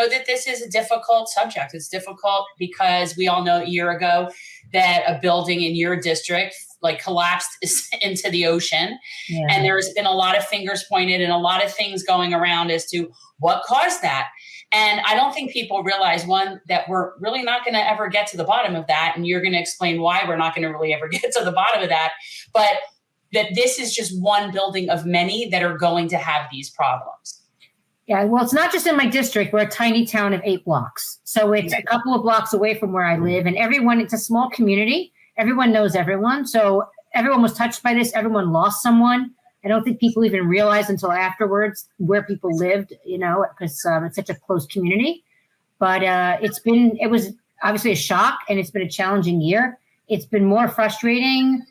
know that this is a difficult subject. It's difficult because we all know a year ago that a building in your district collapsed into the ocean. Yeah. And there's been a lot of fingers pointed and a lot of things going around as to what caused that. And I don't think people realize, one, that we're really not going to ever get to the bottom of that. And you're going to explain why we're not going to really ever get to the bottom of that. But that this is just one building of many that are going to have these problems. Yeah, well, it's not just in my district. We're a tiny town of 8 blocks. So it's a couple of blocks away from where I live. And it's a small community. Everyone knows everyone. So everyone was touched by this. Everyone lost someone. I don't think people even realized until afterwards where people lived, because it's such a close community. But it was obviously a shock, and it's been a challenging year. It's been more frustrating,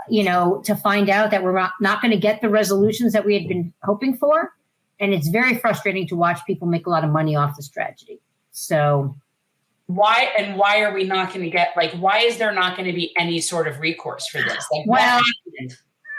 to find out that we're not going to get the resolutions that we had been hoping for. And it's very frustrating to watch people make a lot of money off this tragedy. So why are we not going to get, why is there not going to be any sort of recourse for this? Well,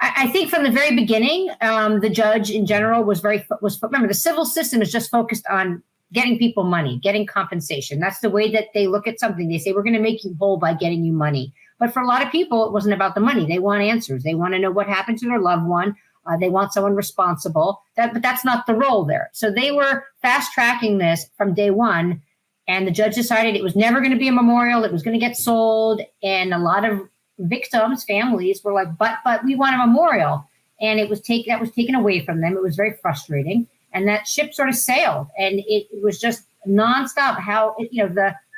I think from the very beginning, the judge in general remember, the civil system is just focused on getting people money, getting compensation. That's the way that they look at something. They say, we're going to make you whole by getting you money. But for a lot of people, it wasn't about the money. They want answers. They want to know what happened to their loved one. They want someone responsible. But that's not the role there. So they were fast tracking this from day one. And the judge decided it was never going to be a memorial. It was going to get sold. And a lot of victims, families were like, but we want a memorial. And that was taken away from them. It was very frustrating. And that ship sort of sailed. And it was just nonstop how,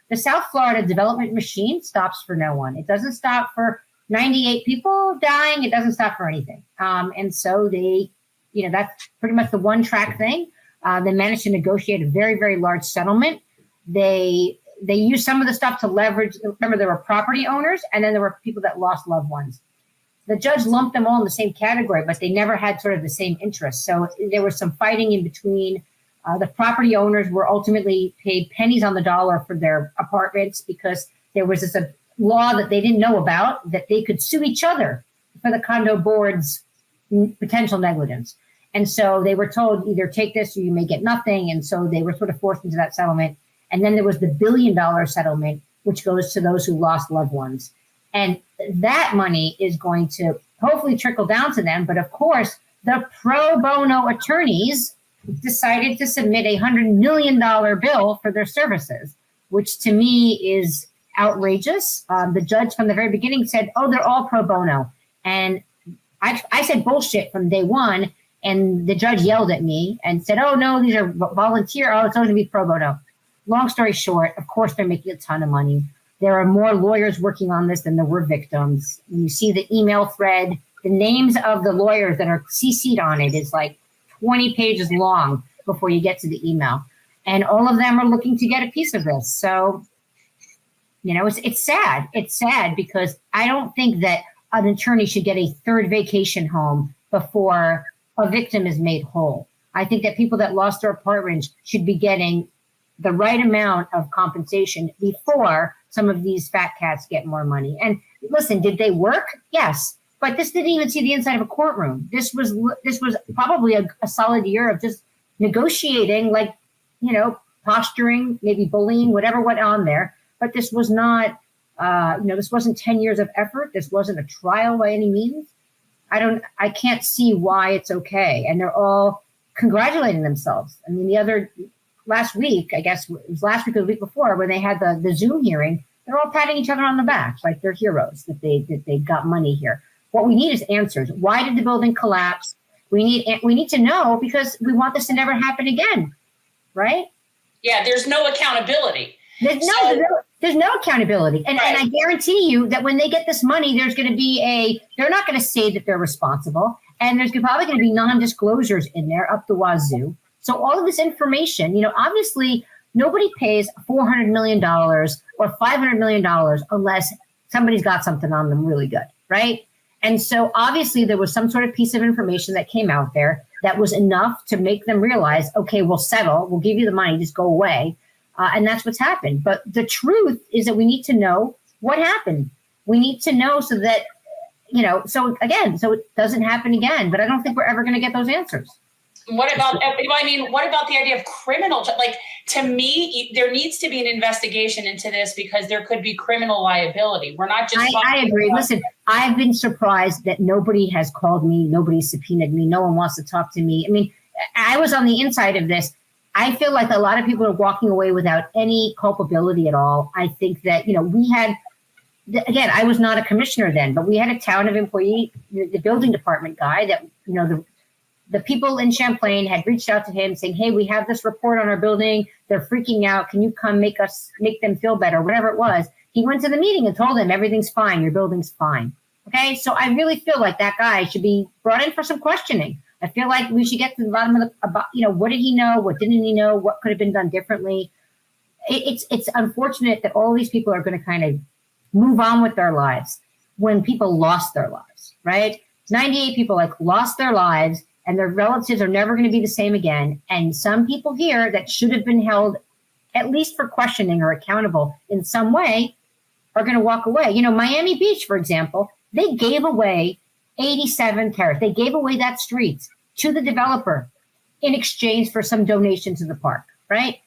the South Florida development machine stops for no one. It doesn't stop for 98 people dying. It doesn't stop for anything. And so that's pretty much the one track thing. They managed to negotiate a very, very large settlement. They used some of the stuff to leverage. Remember, there were property owners, and then there were people that lost loved ones. The judge lumped them all in the same category, but they never had sort of the same interests. So there was some fighting in between. The property owners were ultimately paid pennies on the dollar for their apartments because there was this law that they didn't know about, that they could sue each other for the condo board's potential negligence. And so they were told, either take this or you may get nothing. And so they were sort of forced into that settlement. And then there was the $1 billion settlement, which goes to those who lost loved ones. And that money is going to hopefully trickle down to them. But of course, the pro bono attorneys decided to submit a $100 million bill for their services, which to me is outrageous. The judge from the very beginning said, they're all pro bono. And I said bullshit from day one. And the judge yelled at me and said, no, these are volunteer. It's only to be pro bono. Long story short, of course, they're making a ton of money. There are more lawyers working on this than there were victims. You see the email thread, the names of the lawyers that are CC'd on it is 20 pages long before you get to the email. And all of them are looking to get a piece of this. So, it's sad. It's sad because I don't think that an attorney should get a third vacation home before a victim is made whole. I think that people that lost their apartments should be getting the right amount of compensation before some of these fat cats get more money. And listen, did they work? Yes. But this didn't even see the inside of a courtroom. This was probably a solid year of just negotiating, posturing, maybe bullying, whatever went on there. But this was not, this wasn't 10 years of effort. This wasn't a trial by any means. I can't see why it's okay. And they're all congratulating themselves. I mean, last week, I guess it was last week or the week before, when they had the Zoom hearing, they're all patting each other on the back like they're heroes, that they got money here. What we need is answers. Why did the building collapse? We need to know, because we want this to never happen again, right? Yeah, there's no accountability. There's no accountability. And, right. And I guarantee you that when they get this money, there's going to be they're not going to say that they're responsible. And there's probably going to be non-disclosures in there up the wazoo. So all of this information, obviously nobody pays $400 million or $500 million unless somebody's got something on them really good, right? And so obviously there was some sort of piece of information that came out there that was enough to make them realize, okay, we'll settle, we'll give you the money, just go away. And that's what's happened. But the truth is that we need to know what happened. We need to know so that, so it doesn't happen again. But I don't think we're ever going to get those answers. What about, I mean, what about the idea of criminal? Like, to me, there needs to be an investigation into this because there could be criminal liability. We're not just. I agree. Listen, I've been surprised that nobody has called me. Nobody subpoenaed me. No one wants to talk to me. I mean, I was on the inside of this. I feel like a lot of people are walking away without any culpability at all. I think that, we had, again, I was not a commissioner then, but we had a town of employee, the building department guy that, the people in Champlain had reached out to him saying, hey, we have this report on our building. They're freaking out. Can you come make them feel better? Whatever it was. He went to the meeting and told them everything's fine. Your building's fine. Okay. So I really feel like that guy should be brought in for some questioning. I feel like we should get to the bottom of what did he know? What didn't he know? What could have been done differently? It's unfortunate that all these people are going to kind of move on with their lives when people lost their lives, right? 98 people lost their lives, and their relatives are never going to be the same again. And some people here that should have been held at least for questioning or accountable in some way are going to walk away. Miami Beach, for example, they gave away 87 Terrace. They gave away that street to the developer in exchange for some donation to the park, right?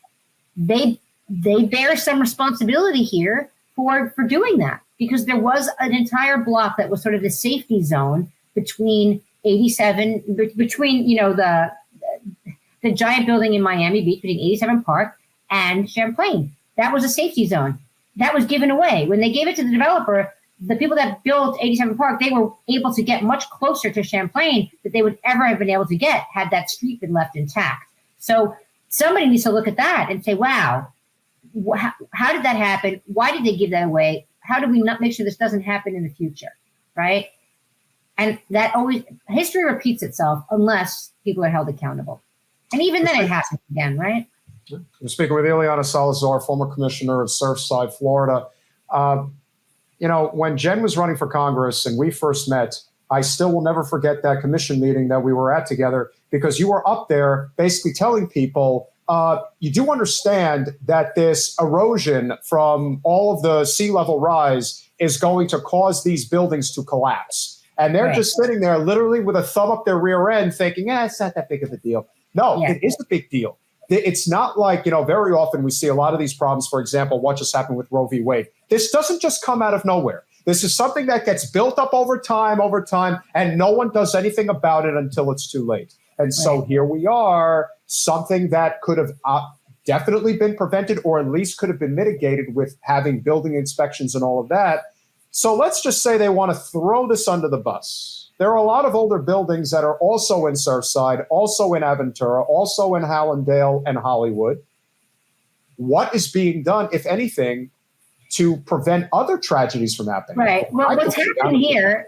They bear some responsibility here for doing that, because there was an entire block that was sort of the safety zone between 87, between, the giant building in Miami Beach, between 87 Park and Champlain. That was a safety zone. That was given away. When they gave it to the developer, the people that built 87 Park, they were able to get much closer to Champlain than they would ever have been able to get had that street been left intact. So somebody needs to look at that and say, wow, how did that happen? Why did they give that away? How do we not make sure this doesn't happen in the future, right? And that always, history repeats itself unless people are held accountable. And even then it happens again, right? I'm speaking with Eliana Salzhauer, former commissioner of Surfside, Florida. When Jen was running for Congress and we first met, I still will never forget that commission meeting that we were at together, because you were up there basically telling people, you do understand that this erosion from all of the sea level rise is going to cause these buildings to collapse. And they're just sitting there literally with a thumb up their rear end thinking, it's not that big of a deal. No, it is a big deal. It's not like, very often we see a lot of these problems. For example, what just happened with Roe v. Wade. This doesn't just come out of nowhere. This is something that gets built up over time, and no one does anything about it until it's too late. And so here we are, something that could have definitely been prevented, or at least could have been mitigated with having building inspections and all of that. So let's just say they want to throw this under the bus. There are a lot of older buildings that are also in Surfside, also in Aventura, also in Hallandale and Hollywood. What is being done, if anything, to prevent other tragedies from happening? Right. Well, what's happening here,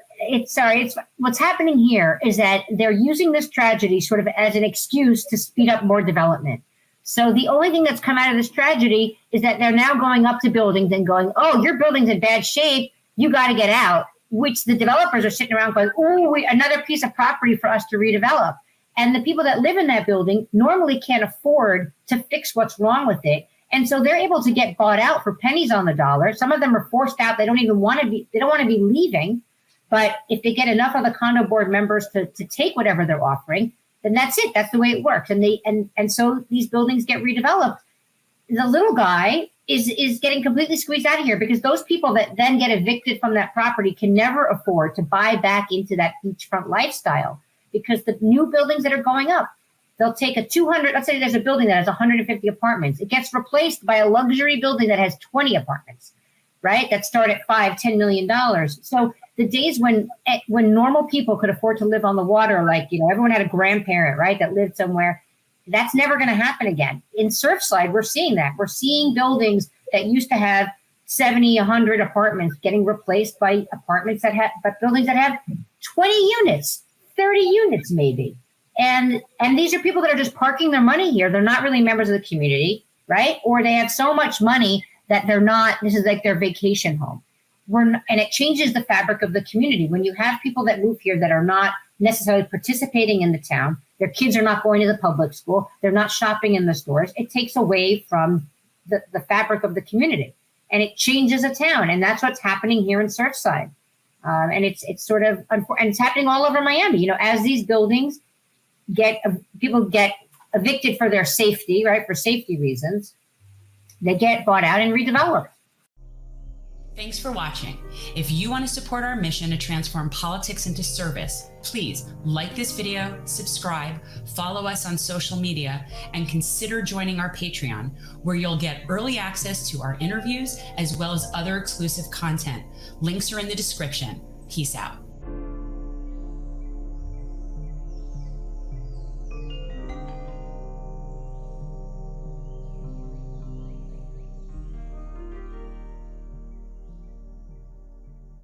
what's happening here is that they're using this tragedy sort of as an excuse to speed up more development. So the only thing that's come out of this tragedy is that they're now going up to buildings and going, oh, your building's in bad shape, you got to get out, which the developers are sitting around going, oh, another piece of property for us to redevelop. And the people that live in that building normally can't afford to fix what's wrong with it. And so they're able to get bought out for pennies on the dollar. Some of them are forced out. They don't want to be leaving. But if they get enough of the condo board members to take whatever they're offering, then that's it. That's the way it works. And so these buildings get redeveloped. The little guy is getting completely squeezed out of here, because those people that then get evicted from that property can never afford to buy back into that beachfront lifestyle, because the new buildings that are going up, they'll take a 200, let's say there's a building that has 150 apartments. It gets replaced by a luxury building that has 20 apartments, right? That start at $5-10 million. So the days when normal people could afford to live on the water, like, everyone had a grandparent, right, that lived somewhere, that's never going to happen again. In Surfside, we're seeing that. We're seeing buildings that used to have 70, 100 apartments getting replaced by buildings that have 20 units, 30 units maybe. And these are people that are just parking their money here. They're not really members of the community, right? Or they have so much money that this is like their vacation home. And it changes the fabric of the community. When you have people that move here that are not necessarily participating in the town, their kids are not going to the public school, they're not shopping in the stores, it takes away from the fabric of the community. And it changes a town. And that's what's happening here in Surfside. And it's sort of, and it's happening all over Miami. As these buildings people get evicted for their safety, right? For safety reasons, they get bought out and redeveloped. Thanks for watching. If you want to support our mission to transform politics into service, please like this video, subscribe, follow us on social media, and consider joining our Patreon, where you'll get early access to our interviews as well as other exclusive content. Links are in the description. Peace out.